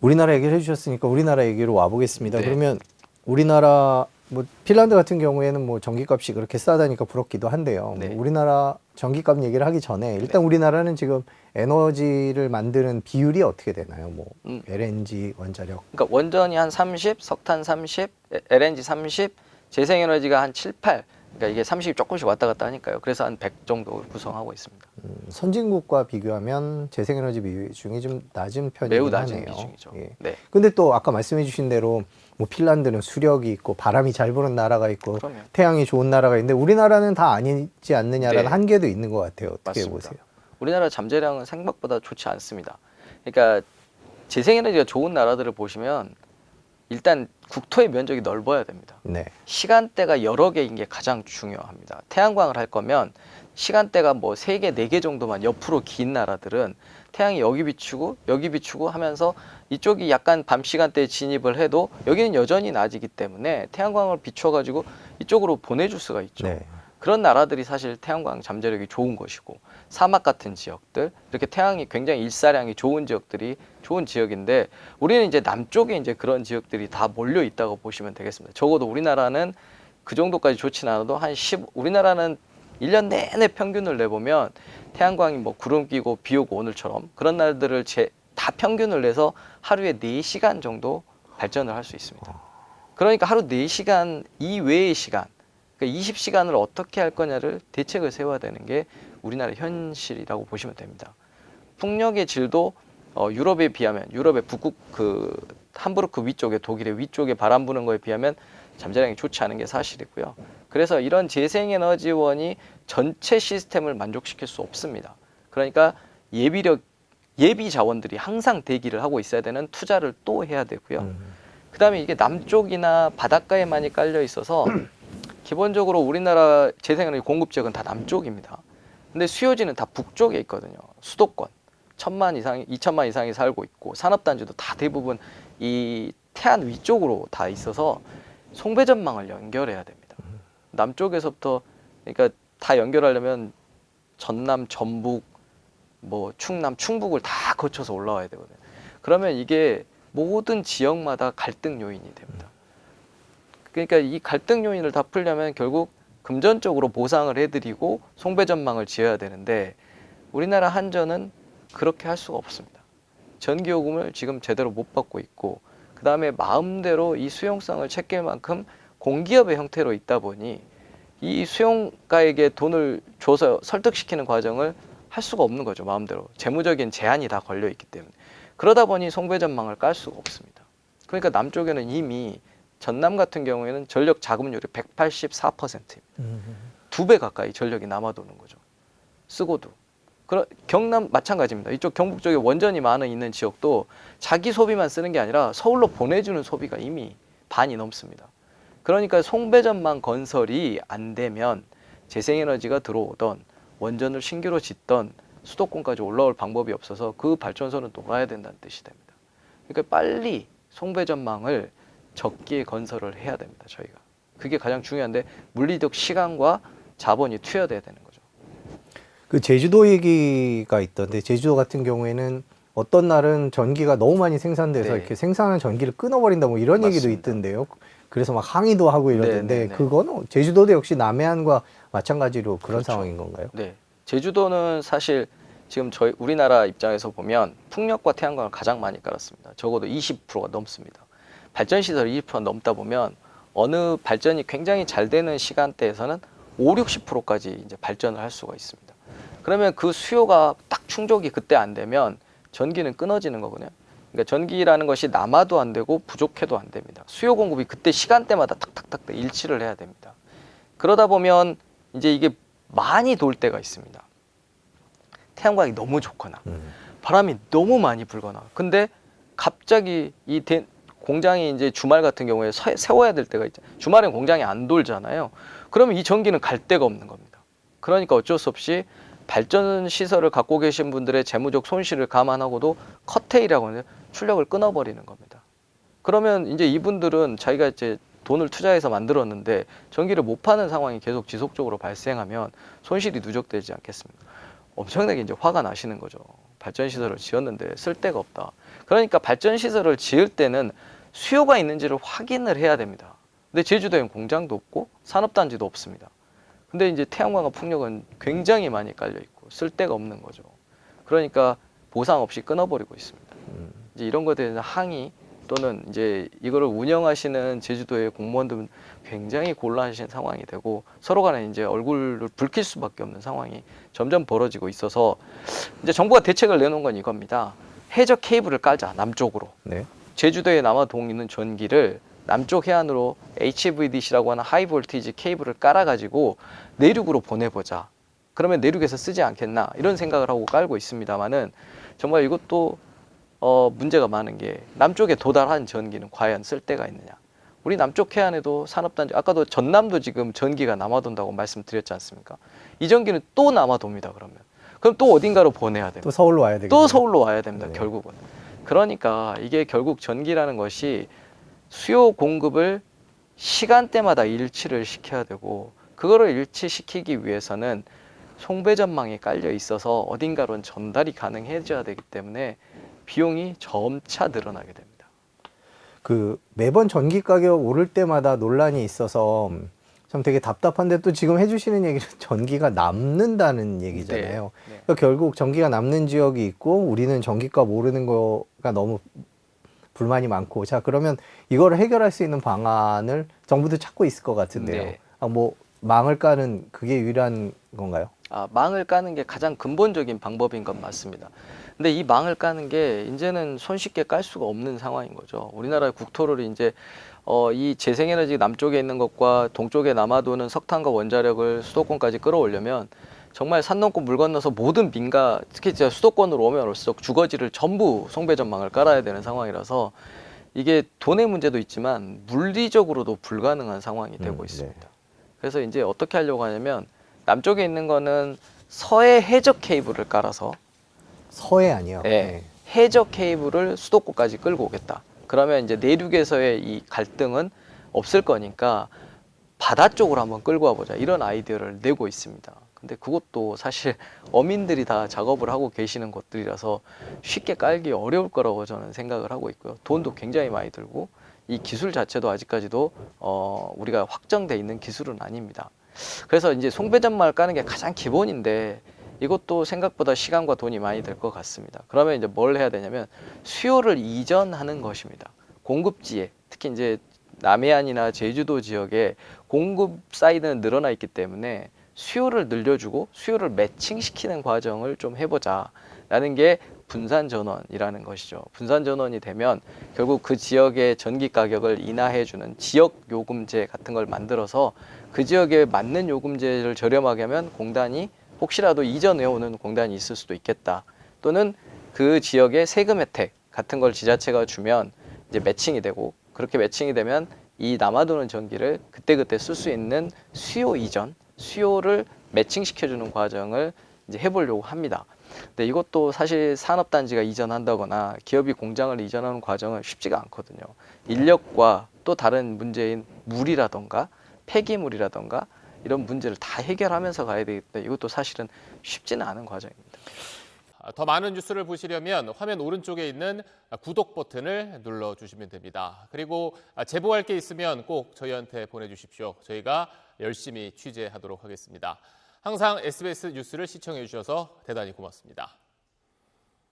우리나라 얘기를 해주셨으니까 우리나라 얘기로 와보겠습니다. 네. 그러면 우리나라 뭐 핀란드 같은 경우에는 뭐 전기값이 그렇게 싸다니까 부럽기도 한데요. 네. 뭐 우리나라 전기값 얘기를 하기 전에 일단 네. 우리나라는 지금 에너지를 만드는 비율이 어떻게 되나요? 뭐 음. LNG, 원자력. 그러니까 원전이 한 30, 석탄 30, LNG 30, 재생에너지가 한 7, 8. 그러니까 이게 30이 조금씩 왔다 갔다 하니까요. 그래서 한 100 정도 구성하고 있습니다. 선진국과 비교하면 재생에너지 비중이 좀 낮은 편이긴 매우 낮은 하네요. 비중이죠. 예. 네. 근데 또 아까 말씀해 주신 대로 뭐 핀란드는 수력이 있고 바람이 잘 부는 나라가 있고 그럼요. 태양이 좋은 나라가 있는데 우리나라는 다 아니지 않느냐라는 네. 한계도 있는 것 같아요. 어떻게 맞습니다. 보세요? 우리나라 잠재량은 생각보다 좋지 않습니다. 그러니까 재생에너지가 좋은 나라들을 보시면 일단 국토의 면적이 넓어야 됩니다. 네. 시간대가 여러 개인 게 가장 중요합니다. 태양광을 할 거면 시간대가 뭐 3개, 4개 정도만 옆으로 긴 나라들은 태양이 여기 비추고 하면서 이쪽이 약간 밤 시간대에 진입을 해도 여기는 여전히 낮이기 때문에 태양광을 비춰가지고 이쪽으로 보내줄 수가 있죠. 네. 그런 나라들이 사실 태양광 잠재력이 좋은 것이고 사막 같은 지역들 이렇게 태양이 굉장히 일사량이 좋은 지역들이 좋은 지역인데 우리는 이제 남쪽에 이제 그런 지역들이 다 몰려 있다고 보시면 되겠습니다. 적어도 우리나라는 그 정도까지 좋지는 않아도 우리나라는 1년 내내 평균을 내보면 태양광이 뭐 구름 끼고 비 오고 오늘처럼 그런 날들을 다 평균을 내서 하루에 4시간 정도 발전을 할 수 있습니다. 그러니까 하루 4시간 이외의 시간 그러니까 20시간을 어떻게 할 거냐를 대책을 세워야 되는 게 우리나라의 현실이라고 보시면 됩니다. 풍력의 질도 유럽에 비하면 유럽의 북극 그 함부르크 위쪽에 독일의 위쪽에 바람 부는 거에 비하면 잠재량이 좋지 않은 게 사실이고요. 그래서 이런 재생에너지원이 전체 시스템을 만족시킬 수 없습니다. 그러니까 예비 자원들이 항상 대기를 하고 있어야 되는 투자를 또 해야 되고요. 그다음에 이게 남쪽이나 바닷가에 많이 깔려 있어서 기본적으로 우리나라 재생에너지 공급 지역은 다 남쪽입니다. 근데 수요지는 다 북쪽에 있거든요. 수도권 2천만 이상이 살고 있고 산업단지도 다 대부분 이 태안 위쪽으로 다 있어서 송배전망을 연결해야 됩니다. 남쪽에서부터 그러니까 다 연결하려면 전남, 전북, 뭐 충남, 충북을 다 거쳐서 올라와야 되거든요. 그러면 이게 모든 지역마다 갈등 요인이 됩니다. 그러니까 이 갈등 요인을 다 풀려면 결국 금전적으로 보상을 해드리고 송배전망을 지어야 되는데 우리나라 한전은 그렇게 할 수가 없습니다. 전기요금을 지금 제대로 못 받고 있고 그 다음에 마음대로 이 수용성을 챙길 만큼 공기업의 형태로 있다 보니 이 수용가에게 돈을 줘서 설득시키는 과정을 할 수가 없는 거죠. 마음대로. 재무적인 제한이 다 걸려 있기 때문에. 그러다 보니 송배전망을 깔 수가 없습니다. 그러니까 남쪽에는 이미 전남 같은 경우에는 전력 자금률이 184%입니다. 2배 가까이 전력이 남아도는 거죠. 쓰고도. 경남 마찬가지입니다. 이쪽 경북 쪽에 원전이 많은 있는 지역도 자기 소비만 쓰는 게 아니라 서울로 보내주는 소비가 이미 반이 넘습니다. 그러니까 송배전망 건설이 안 되면 재생에너지가 들어오던 원전을 신규로 짓던 수도권까지 올라올 방법이 없어서 그 발전소는 녹아야 된다는 뜻이 됩니다. 그러니까 빨리 송배전망을 적기에 건설을 해야 됩니다. 저희가. 그게 가장 중요한데 물리적 시간과 자본이 투여돼야 되는 거죠. 그 제주도 얘기가 있던데 제주도 같은 경우에는 어떤 날은 전기가 너무 많이 생산돼서 네. 이렇게 생산한 전기를 끊어버린다 뭐 이런 얘기도 맞습니다. 있던데요. 그래서 막 항의도 하고 이러던데 네, 네, 네. 그거는 제주도도 역시 남해안과 마찬가지로 그런 그렇죠. 상황인 건가요? 네. 제주도는 사실 지금 우리나라 입장에서 보면 풍력과 태양광을 가장 많이 깔았습니다. 적어도 20%가 넘습니다. 발전시설이 20%가 넘다 보면 어느 발전이 굉장히 잘 되는 시간대에서는 5, 60%까지 이제 발전을 할 수가 있습니다. 그러면 그 수요가 딱 충족이 그때 안 되면 전기는 끊어지는 거거든요. 그러니까 전기라는 것이 남아도 안 되고 부족해도 안 됩니다. 수요 공급이 그때 시간대마다 탁탁탁 일치를 해야 됩니다. 그러다 보면 이제 이게 많이 돌 때가 있습니다. 태양광이 너무 좋거나 바람이 너무 많이 불거나 근데 갑자기 공장이 이제 주말 같은 경우에 세워야 될 때가 있잖아요. 주말엔 공장이 안 돌잖아요. 그러면 이 전기는 갈 데가 없는 겁니다. 그러니까 어쩔 수 없이 발전 시설을 갖고 계신 분들의 재무적 손실을 감안하고도 커테일이라고 하는 출력을 끊어버리는 겁니다. 그러면 이제 이분들은 자기가 이제 돈을 투자해서 만들었는데 전기를 못 파는 상황이 계속 지속적으로 발생하면 손실이 누적되지 않겠습니까? 엄청나게 이제 화가 나시는 거죠. 발전 시설을 지었는데 쓸 데가 없다. 그러니까 발전 시설을 지을 때는 수요가 있는지를 확인을 해야 됩니다. 근데 제주도에는 공장도 없고 산업단지도 없습니다. 근데 이제 태양광과 풍력은 굉장히 많이 깔려 있고 쓸 데가 없는 거죠. 그러니까 보상 없이 끊어버리고 있습니다. 이제 이런 것에 대해서 항의 또는 이제 이거를 운영하시는 제주도의 공무원들은 굉장히 곤란하신 상황이 되고 서로 간에 이제 얼굴을 붉힐 수밖에 없는 상황이 점점 벌어지고 있어서 이제 정부가 대책을 내놓은 건 이겁니다. 해저 케이블을 깔자, 남쪽으로. 네. 제주도에 남아동 있는 전기를 남쪽 해안으로 HVDC라고 하는 하이 볼티지 케이블을 깔아가지고 내륙으로 보내보자. 그러면 내륙에서 쓰지 않겠나 이런 생각을 하고 깔고 있습니다만은 정말 이것도 문제가 많은 게 남쪽에 도달한 전기는 과연 쓸 데가 있느냐. 우리 남쪽 해안에도 산업단지, 아까도 전남도 지금 전기가 남아돈다고 말씀드렸지 않습니까? 이 전기는 또 남아돕니다. 그럼 또 어딘가로 보내야 됩니다. 또 서울로 와야 되겠네요. 또 서울로 와야 됩니다. 네. 결국은. 그러니까 이게 결국 전기라는 것이 수요 공급을 시간대마다 일치를 시켜야 되고 그거를 일치시키기 위해서는 송배전망이 깔려 있어서 어딘가로는 전달이 가능해져야 되기 때문에 비용이 점차 늘어나게 됩니다. 그 매번 전기 가격 오를 때마다 논란이 있어서 참 되게 답답한데 또 지금 해주시는 얘기는 전기가 남는다는 얘기잖아요. 네. 그러니까 결국 전기가 남는 지역이 있고 우리는 전기값 오르는 거가 너무 불만이 많고 자 그러면 이거를 해결할 수 있는 방안을 정부도 찾고 있을 것 같은데요. 네. 뭐 망을 까는 그게 유일한 건가요? 망을 까는 게 가장 근본적인 방법인 건 맞습니다. 근데 이 망을 까는 게 이제는 손쉽게 깔 수가 없는 상황인 거죠. 우리나라의 국토를 이제 이 재생에너지 남쪽에 있는 것과 동쪽에 남아도는 석탄과 원자력을 수도권까지 끌어올려면 정말 산 넘고 물 건너서 모든 민가, 특히 이제 수도권으로 오면 올수록 주거지를 전부 송배전망을 깔아야 되는 상황이라서 이게 돈의 문제도 있지만 물리적으로도 불가능한 상황이 되고 있습니다. 네. 그래서 이제 어떻게 하려고 하냐면 남쪽에 있는 거는 서해 해저 케이블을 깔아서 서해안이요. 네. 해저 케이블을 수도권까지 끌고 오겠다. 그러면 이제 내륙에서의 이 갈등은 없을 거니까 바다 쪽으로 한번 끌고 와보자. 이런 아이디어를 내고 있습니다. 근데 그것도 사실 어민들이 다 작업을 하고 계시는 것들이라서 쉽게 깔기 어려울 거라고 저는 생각을 하고 있고요. 돈도 굉장히 많이 들고 이 기술 자체도 아직까지도 우리가 확정돼 있는 기술은 아닙니다. 그래서 이제 송배전망을 까는 게 가장 기본인데 이것도 생각보다 시간과 돈이 많이 들 것 같습니다. 그러면 이제 뭘 해야 되냐면 수요를 이전하는 것입니다. 공급지에 특히 이제 남해안이나 제주도 지역에 공급 사이드는 늘어나 있기 때문에 수요를 늘려주고 수요를 매칭시키는 과정을 좀 해보자라는 게 분산전원이라는 것이죠. 분산전원이 되면 결국 그 지역의 전기 가격을 인하해주는 지역 요금제 같은 걸 만들어서 그 지역에 맞는 요금제를 저렴하게 하면 공단이 혹시라도 이전해 오는 공단이 있을 수도 있겠다. 또는 그 지역의 세금 혜택 같은 걸 지자체가 주면 이제 매칭이 되고 그렇게 매칭이 되면 이 남아도는 전기를 그때그때 쓸 수 있는 수요 이전, 수요를 매칭시켜주는 과정을 이제 해보려고 합니다. 근데 이것도 사실 산업단지가 이전한다거나 기업이 공장을 이전하는 과정은 쉽지가 않거든요. 인력과 또 다른 문제인 물이라던가 폐기물이라던가 이런 문제를 다 해결하면서 가야 되기 때문에 이것도 사실은 쉽지는 않은 과정입니다. 더 많은 뉴스를 보시려면 화면 오른쪽에 있는 구독 버튼을 눌러주시면 됩니다. 그리고 제보할 게 있으면 꼭 저희한테 보내주십시오. 저희가 열심히 취재하도록 하겠습니다. 항상 SBS 뉴스를 시청해 주셔서 대단히 고맙습니다.